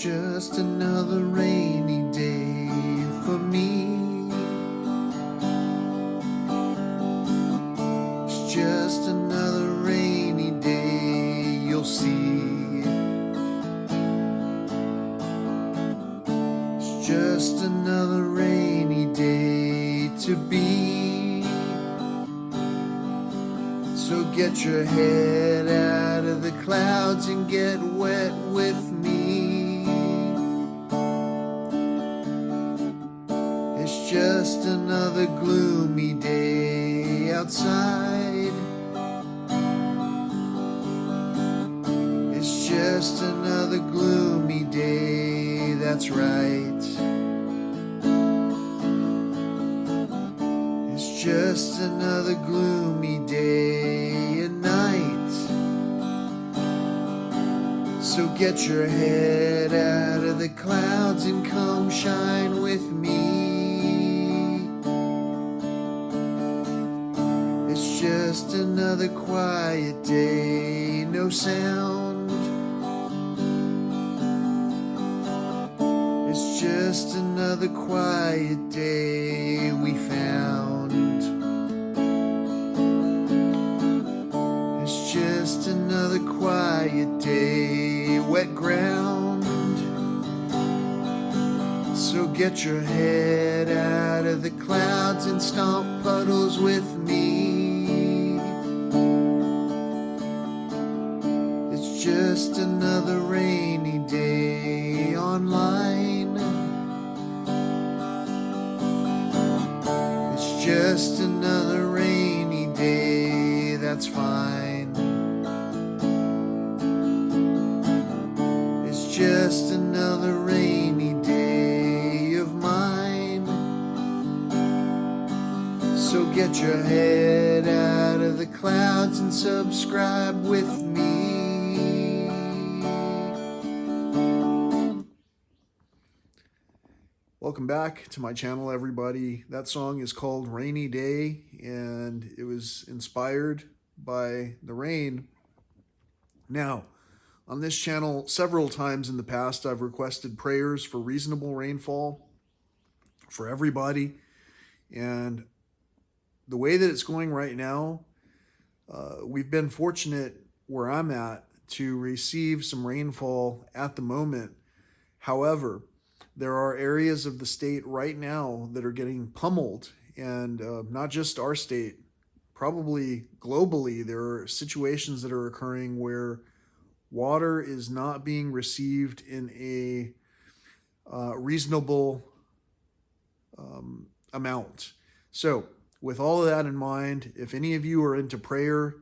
just another rainy day for me. It's just another rainy day, you'll see. It's just another rainy day to be. So get your head out of the clouds and get wet with me. It's just another gloomy day outside. It's just another gloomy day, that's right. It's just another gloomy day and night. So get your head out of the clouds and come shine with me. It's just another quiet day, no sound. It's just another quiet day we found. It's just another quiet day, wet ground. So get your head out of the clouds and stomp puddles with me. It's just another rainy day online. It's just another rainy day, that's fine. It's just another rainy day of mine. So get your head out of the clouds and subscribe with me. Welcome back to my channel, everybody. That song is called Rainy Day, and it was inspired by the rain. Now, on this channel, several times in the past, I've requested prayers for reasonable rainfall for everybody. And the way that it's going right now, we've been fortunate where I'm at to receive some rainfall at the moment. However, there are areas of the state right now that are getting pummeled, and not just our state, probably globally, there are situations that are occurring where water is not being received in a reasonable amount. So with all of that in mind, if any of you are into prayer,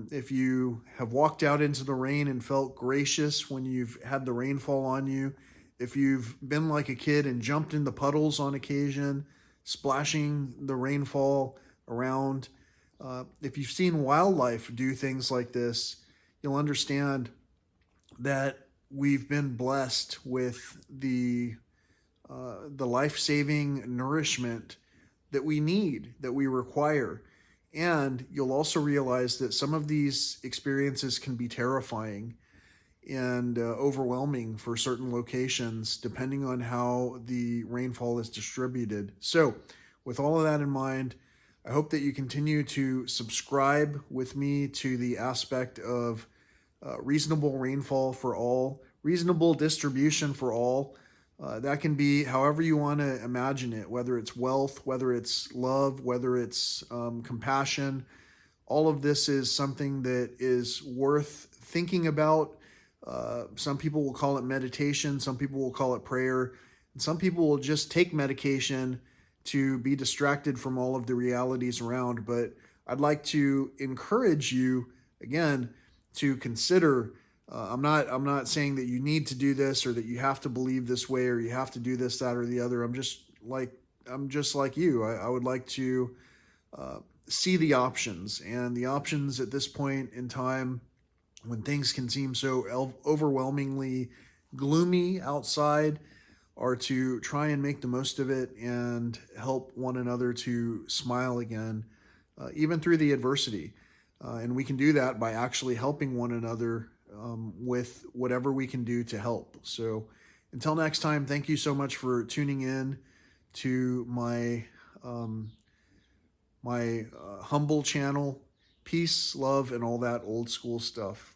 if you have walked out into the rain and felt gracious when you've had the rainfall on you, if you've been like a kid and jumped in the puddles on occasion, splashing the rainfall around, if you've seen wildlife do things like this, you'll understand that we've been blessed with the life-saving nourishment that we need, that we require. And you'll also realize that some of these experiences can be terrifying and overwhelming for certain locations, depending on how the rainfall is distributed. So with all of that in mind, I hope that you continue to subscribe with me to the aspect of reasonable rainfall for all, reasonable distribution for all. That can be however you want to imagine it, whether it's wealth, whether it's love, whether it's compassion. All of this is something that is worth thinking about. Some people will call it meditation, some people will call it prayer, and some people will just take medication to be distracted from all of the realities around. But I'd like to encourage you, again, to consider, I'm not saying that you need to do this or that you have to believe this way or you have to do this, that, or the other. I'm just like you. I would like to see the options, and the options at this point in time, when things can seem so overwhelmingly gloomy outside, are to try and make the most of it and help one another to smile again, even through the adversity. And we can do that by actually helping one another with whatever we can do to help. So until next time, thank you so much for tuning in to my humble channel. Peace, love, and all that old school stuff.